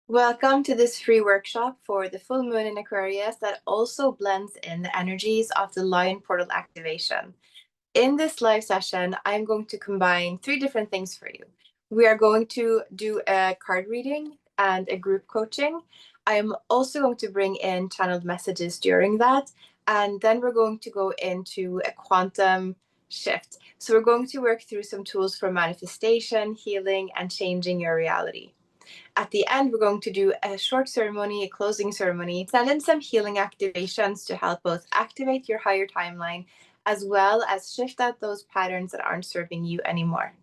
Welcome to this free workshop for the full moon in Aquarius that also blends in the energies of the lion portal activation. In this live session, I'm going to combine three different things for you. We are going to do a card reading and a group coaching. I'm also going to bring in channeled messages during that. And then we're going to go into a quantum shift. So we're going to work through some tools for manifestation, healing, and changing your reality. At the end, we're going to do a short ceremony, a closing ceremony, send in some healing activations to help both activate your higher timeline as well as shift out those patterns that aren't serving you anymore.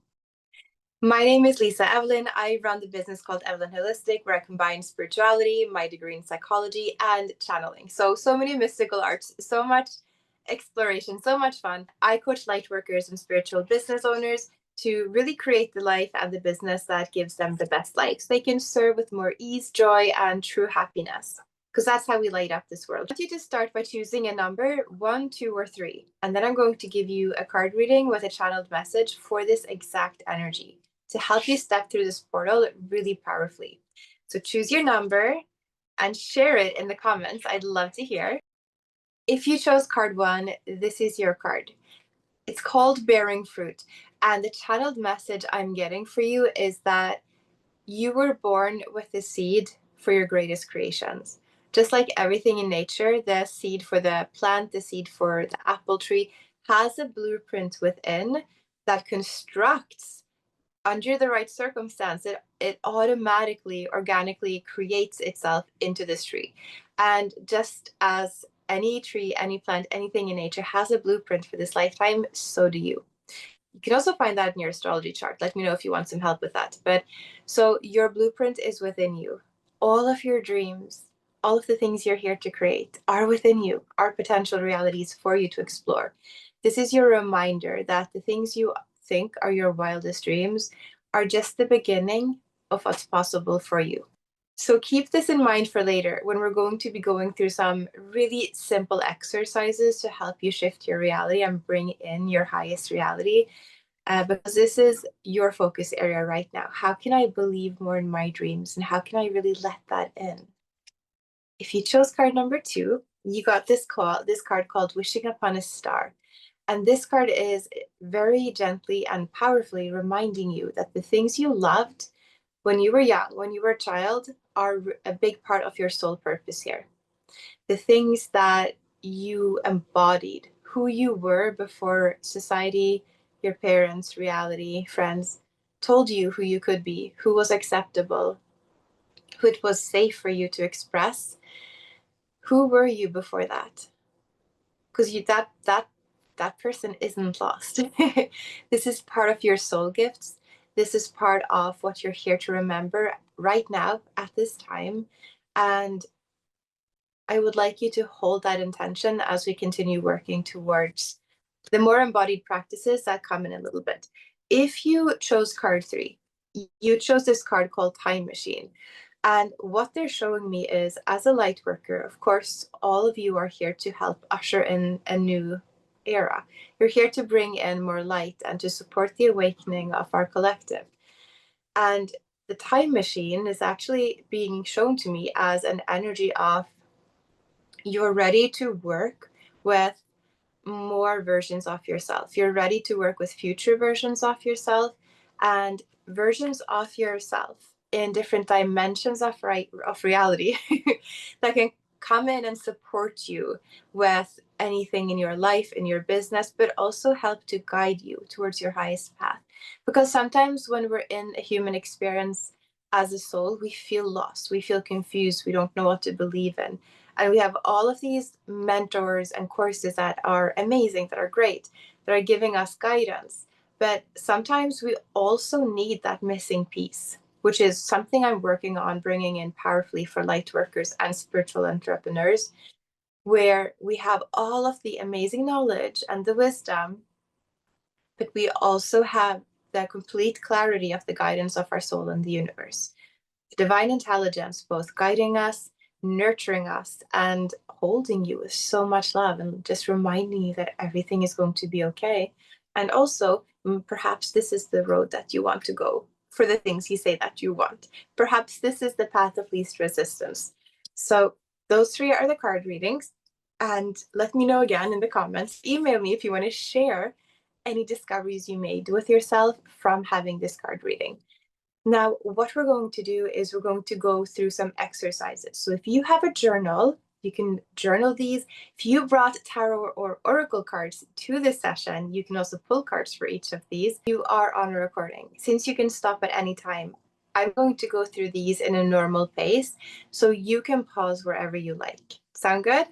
My name is Lisa Evelyn. I run the business called Evelyn Holistic, where I combine spirituality, my degree in psychology, and channeling. So many mystical arts, so much exploration, so much fun. I coach light workers and spiritual business owners to really create the life and the business that gives them the best life so they can serve with more ease, joy, and true happiness. Because that's how we light up this world. I want you to start by choosing a number 1, 2, or 3. And then I'm going to give you a card reading with a channeled message for this exact energy to help you step through this portal really powerfully. So choose your number and share it in the comments. I'd love to hear. If you chose card 1, this is your card. It's called Bearing Fruit. And the channeled message I'm getting for you is that you were born with the seed for your greatest creations. Just like everything in nature, the seed for the plant, the seed for the apple tree has a blueprint within that constructs under the right circumstance, it automatically, organically creates itself into this tree. And just as any tree, any plant, anything in nature has a blueprint for this lifetime, so do you. You can also find that in your astrology chart. Let me know if you want some help with that. But so your blueprint is within you. All of your dreams, all of the things you're here to create are within you, are potential realities for you to explore. This is your reminder that the things you think are your wildest dreams are just the beginning of what's possible for you. So keep this in mind for later when we're going to be going through some really simple exercises to help you shift your reality and bring in your highest reality. Because this is your focus area right now. How can I believe more in my dreams and how can I really let that in? If you chose card number 2, you got this card called Wishing Upon a Star. And this card is very gently and powerfully reminding you that the things you loved when you were young, when you were a child, are a big part of your soul purpose here. The things that you embodied, who you were before society, your parents, reality, friends told you who you could be, who was acceptable, who it was safe for you to express. Who were you before that? Because that person isn't lost. This is part of your soul gifts. This is part of what you're here to remember right now at this time. And I would like you to hold that intention as we continue working towards the more embodied practices that come in a little bit. If you chose card 3, you chose this card called Time Machine. And what they're showing me is, as a light worker, of course, all of you are here to help usher in a new era. You're here to bring in more light and to support the awakening of our collective. And the time machine is actually being shown to me as an energy of you're ready to work with more versions of yourself. You're ready to work with future versions of yourself and versions of yourself in different dimensions of reality that can come in and support you with anything in your life, in your business, but also help to guide you towards your highest path. Because sometimes when we're in a human experience as a soul, we feel lost, we feel confused, we don't know what to believe in. And we have all of these mentors and courses that are amazing, that are great, that are giving us guidance. But sometimes we also need that missing piece, which is something I'm working on bringing in powerfully for light workers and spiritual entrepreneurs, where we have all of the amazing knowledge and the wisdom, but we also have the complete clarity of the guidance of our soul and the universe. The divine intelligence, both guiding us, nurturing us, and holding you with so much love and just reminding you that everything is going to be okay. And also, perhaps this is the road that you want to go for the things you say that you want. Perhaps this is the path of least resistance. So those 3 are the card readings. And let me know again in the comments. Email me if you want to share any discoveries you made with yourself from having this card reading. Now, what we're going to do is we're going to go through some exercises. So if you have a journal, you can journal these. If you brought tarot or oracle cards to this session, you can also pull cards for each of these. You are on a recording. Since you can stop at any time, I'm going to go through these in a normal pace, so you can pause wherever you like. Sound good?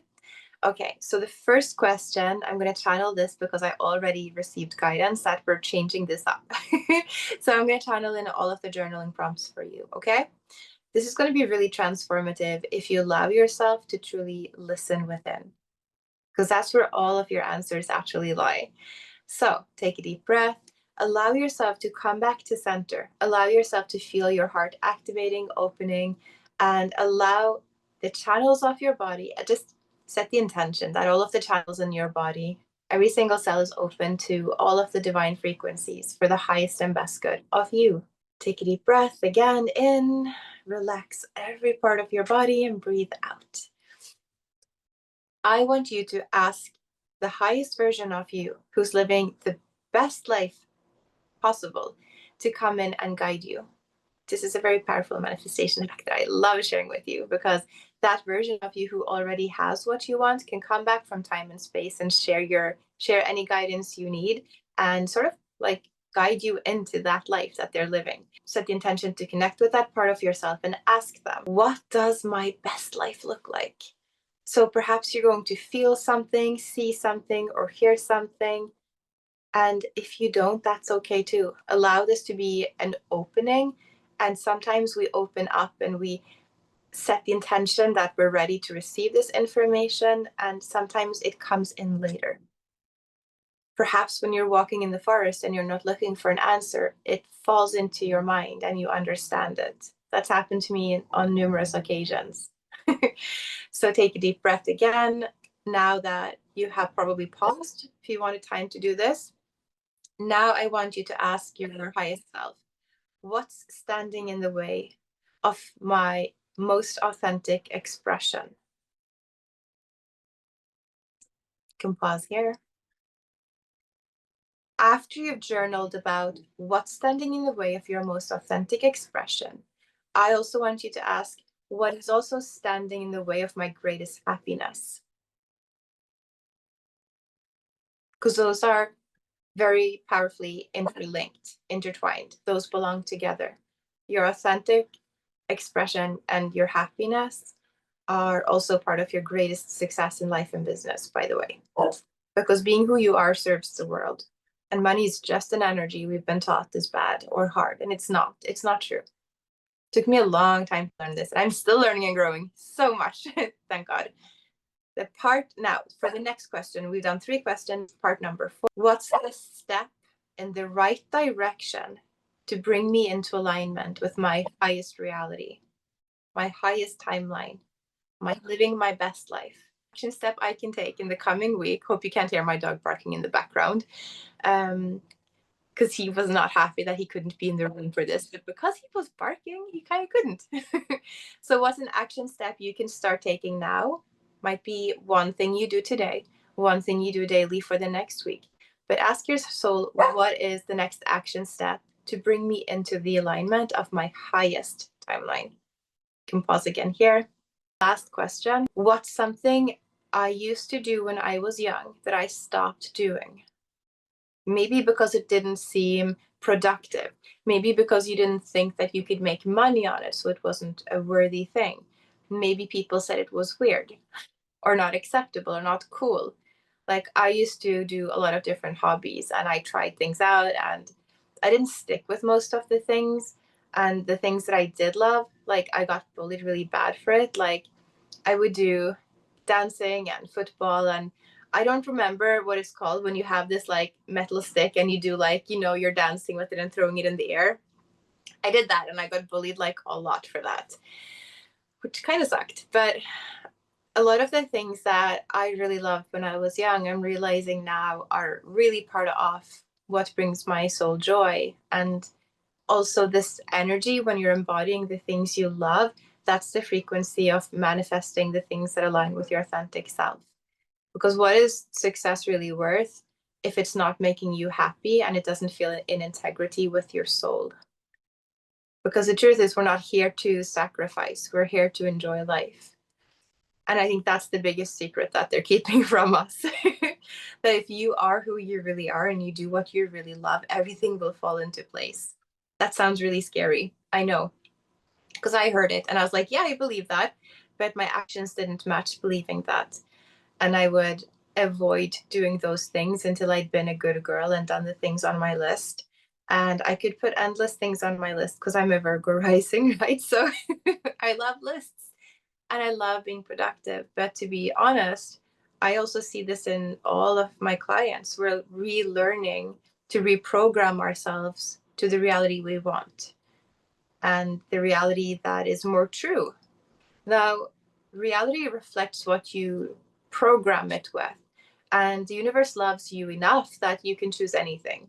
Okay, so the first question, I'm going to channel this because I already received guidance that we're changing this up. So I'm going to channel in all of the journaling prompts for you, okay? This is going to be really transformative if you allow yourself to truly listen within, because that's where all of your answers actually lie. So take a deep breath. Allow yourself to come back to center. Allow yourself to feel your heart activating, opening, and allow the channels of your body. Just set the intention that all of the channels in your body, every single cell is open to all of the divine frequencies for the highest and best good of you. Take a deep breath again in, relax every part of your body and breathe out. I want you to ask the highest version of you who's living the best life possible to come in and guide you. This is a very powerful manifestation hack that I love sharing with you, because that version of you who already has what you want can come back from time and space and share any guidance you need and sort of like guide you into that life that they're living. Set the intention to connect with that part of yourself and ask them, what does my best life look like? So perhaps you're going to feel something, see something, or hear something. And if you don't, that's okay too. Allow this to be an opening. And sometimes we open up and we set the intention that we're ready to receive this information. And sometimes it comes in later. Perhaps when you're walking in the forest and you're not looking for an answer, it falls into your mind and you understand it. That's happened to me on numerous occasions. So take a deep breath again. Now that you have probably paused, if you wanted time to do this, now I want you to ask your highest self, what's standing in the way of my most authentic expression? You can pause here. After you've journaled about what's standing in the way of your most authentic expression, I also want you to ask, what is also standing in the way of my greatest happiness? Because those are very powerfully interlinked, intertwined. Those belong together. Your authentic expression and your happiness are also part of your greatest success in life and business, by the way. Because being who you are serves the world. And money is just an energy we've been taught is bad or hard. And it's not. It's not true. It took me a long time to learn this. And I'm still learning and growing so much. Thank God. The part now for the next question, we've done 3 questions. Part number 4. What's the step in the right direction to bring me into alignment with my highest reality, my highest timeline, my living my best life? Action step I can take in the coming week. Hope you can't hear my dog barking in the background. Because he was not happy that he couldn't be in the room for this, but because he was barking, he kind of couldn't. So what's an action step you can start taking now? Might be one thing you do today, one thing you do daily for the next week. But ask your soul, what is the next action step to bring me into the alignment of my highest timeline? You can pause again here. Last question. What's something I used to do when I was young that I stopped doing? Maybe because it didn't seem productive. Maybe because you didn't think that you could make money on it, so it wasn't a worthy thing. Maybe people said it was weird or not acceptable or not cool. Like I used to do a lot of different hobbies and I tried things out and I didn't stick with most of the things. And the things that I did love, like I got bullied really bad for it. Like I would do dancing and football, and I don't remember what it's called when you have this like metal stick and you do like, you're dancing with it and throwing it in the air. I did that and I got bullied like a lot for that, which kind of sucked. But a lot of the things that I really loved when I was young, I'm realizing now are really part of what brings my soul joy. And also this energy, when you're embodying the things you love, that's the frequency of manifesting the things that align with your authentic self. Because what is success really worth if it's not making you happy and it doesn't feel in integrity with your soul? Because the truth is, we're not here to sacrifice, we're here to enjoy life. And I think that's the biggest secret that they're keeping from us. That if you are who you really are and you do what you really love, everything will fall into place. That sounds really scary. I know. Because I heard it and I was like, yeah, I believe that. But my actions didn't match believing that. And I would avoid doing those things until I'd been a good girl and done the things on my list. And I could put endless things on my list because I'm a Virgo rising, right? So I love lists and I love being productive. But to be honest, I also see this in all of my clients. We're relearning to reprogram ourselves to the reality we want and the reality that is more true. Now, reality reflects what you program it with. And the universe loves you enough that you can choose anything.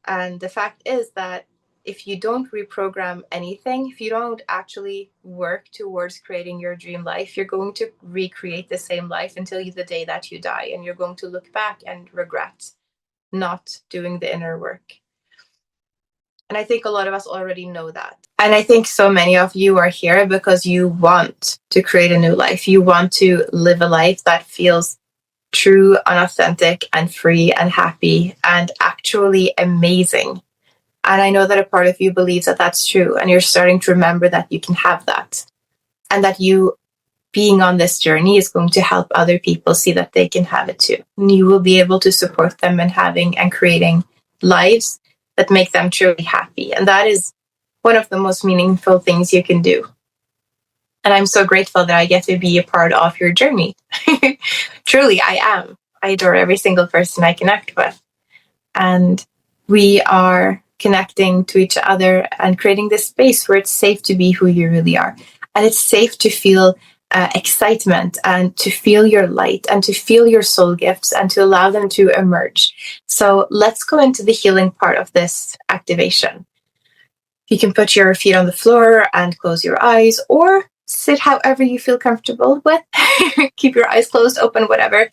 And the fact is that if you don't reprogram anything, if you don't actually work towards creating your dream life, you're going to recreate the same life until the day that you die. And you're going to look back and regret not doing the inner work. And I think a lot of us already know that. And I think so many of you are here because you want to create a new life. You want to live a life that feels true and authentic and free and happy and actually amazing. And I know that a part of you believes that that's true. And you're starting to remember that you can have that. And that you being on this journey is going to help other people see that they can have it too. And you will be able to support them in having and creating lives that make them truly happy. And that is one of the most meaningful things you can do. And I'm so grateful that I get to be a part of your journey. Truly, I am. I adore every single person I connect with. And we are connecting to each other and creating this space where it's safe to be who you really are. And it's safe to feel excitement and to feel your light and to feel your soul gifts and to allow them to emerge. So let's go into the healing part of this activation. You can put your feet on the floor and close your eyes, or sit however you feel comfortable with. Keep your eyes closed, open, whatever.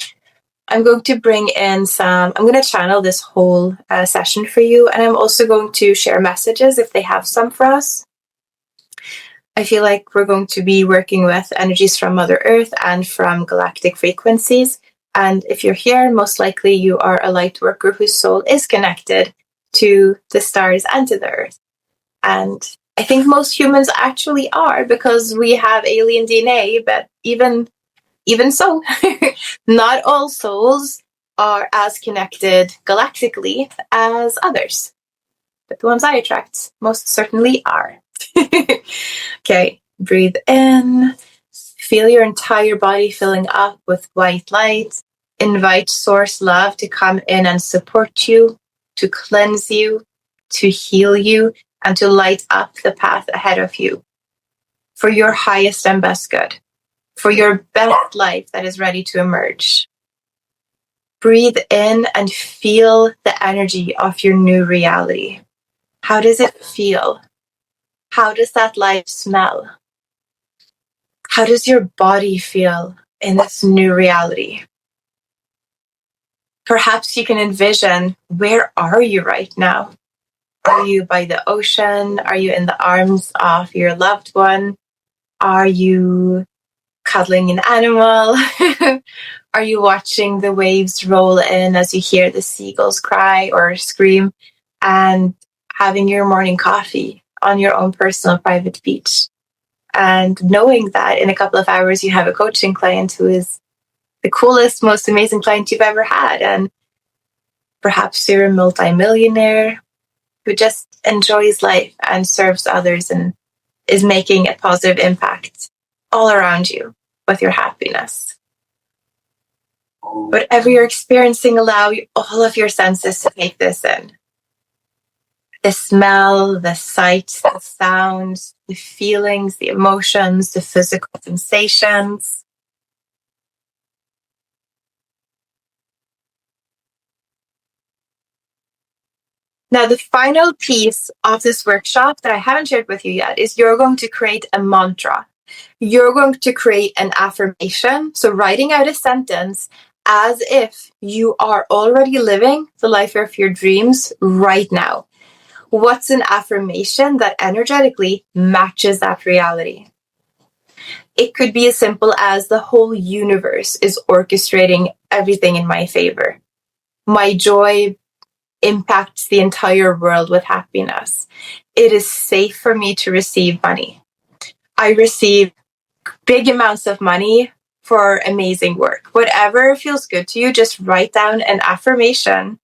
I'm going to bring in I'm going to channel this whole session for you. And I'm also going to share messages if they have some for us. I feel like we're going to be working with energies from Mother Earth and from galactic frequencies. And if you're here, most likely you are a light worker whose soul is connected to the stars and to the earth. And I think most humans actually are, because we have alien DNA, but even so, not all souls are as connected galactically as others. But the ones I attract most certainly are. Okay, breathe in. Feel your entire body filling up with white light. Invite source love to come in and support you, to cleanse you, to heal you, and to light up the path ahead of you for your highest and best good, for your best life that is ready to emerge. Breathe in and feel the energy of your new reality. How does it feel? How does that life smell? How does your body feel in this new reality? Perhaps you can envision, where are you right now? Are you by the ocean? Are you in the arms of your loved one? Are you cuddling an animal? Are you watching the waves roll in as you hear the seagulls cry or scream, and having your morning coffee on your own personal private beach? And knowing that in a couple of hours you have a coaching client who is the coolest, most amazing client you've ever had. And perhaps you're a multimillionaire who just enjoys life and serves others and is making a positive impact all around you with your happiness. Whatever you're experiencing, allow all of your senses to take this in. The smell, the sight, the sounds, the feelings, the emotions, the physical sensations. Now, the final piece of this workshop that I haven't shared with you yet is you're going to create a mantra. You're going to create an affirmation. So writing out a sentence as if you are already living the life of your dreams right now. What's an affirmation that energetically matches that reality? It could be as simple as the whole universe is orchestrating everything in my favor. My joy impacts the entire world with happiness. It is safe for me to receive money. I receive big amounts of money for amazing work. Whatever feels good to you, just write down an affirmation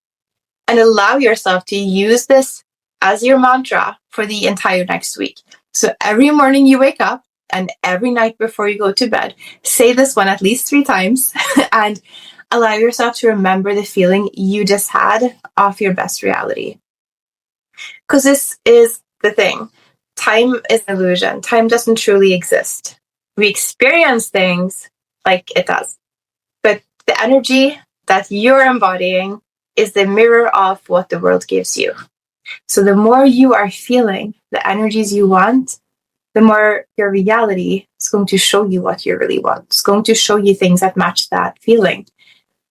and allow yourself to use this as your mantra for the entire next week. So every morning you wake up and every night before you go to bed, say this one at least 3 times and allow yourself to remember the feeling you just had of your best reality. Because this is the thing. Time is an illusion. Time doesn't truly exist. We experience things like it does. But the energy that you're embodying is the mirror of what the world gives you. So the more you are feeling the energies you want, the more your reality is going to show you what you really want. It's going to show you things that match that feeling.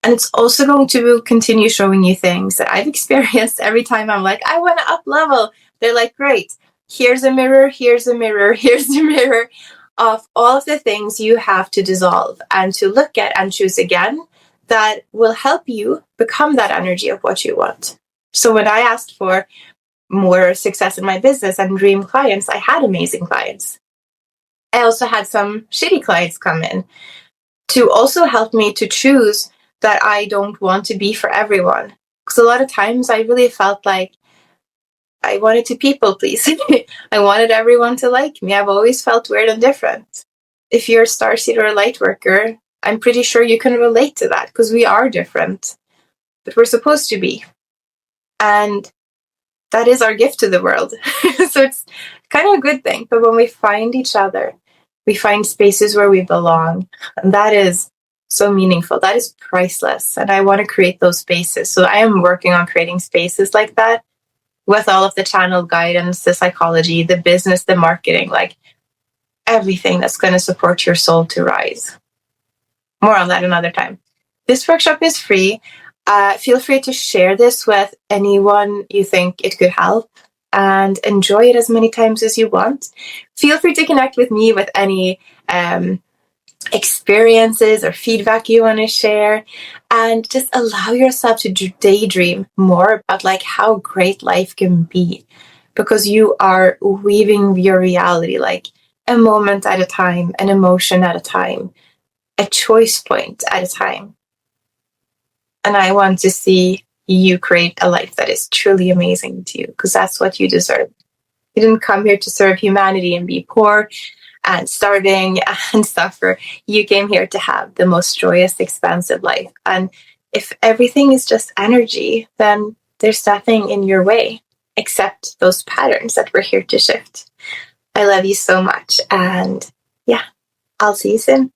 And it's also going to continue showing you things that I've experienced every time I'm like, I want to up level. They're like, great, here's a mirror, here's a mirror, here's the mirror of all of the things you have to dissolve and to look at and choose again that will help you become that energy of what you want. So when I asked for more success in my business and dream clients, I had amazing clients. I also had some shitty clients come in to also help me to choose that I don't want to be for everyone. Because a lot of times I really felt like I wanted to people please. I wanted everyone to like me. I've always felt weird and different. If you're a starseed or a light worker, I'm pretty sure you can relate to that because we are different, but we're supposed to be. And that is our gift to the world. So it's kind of a good thing. But when we find each other, we find spaces where we belong. And that is so meaningful. That is priceless. And I want to create those spaces. So I am working on creating spaces like that with all of the channel guidance, the psychology, the business, the marketing, like everything that's going to support your soul to rise. More on that another time. This workshop is free. Feel free to share this with anyone you think it could help and enjoy it as many times as you want. Feel free to connect with me with any experiences or feedback you want to share, and just allow yourself to daydream more about like how great life can be, because you are weaving your reality like a moment at a time, an emotion at a time, a choice point at a time. And I want to see you create a life that is truly amazing to you, because that's what you deserve. You didn't come here to serve humanity and be poor and starving and suffer. You came here to have the most joyous, expansive life. And if everything is just energy, then there's nothing in your way except those patterns that we're here to shift. I love you so much. And yeah, I'll see you soon.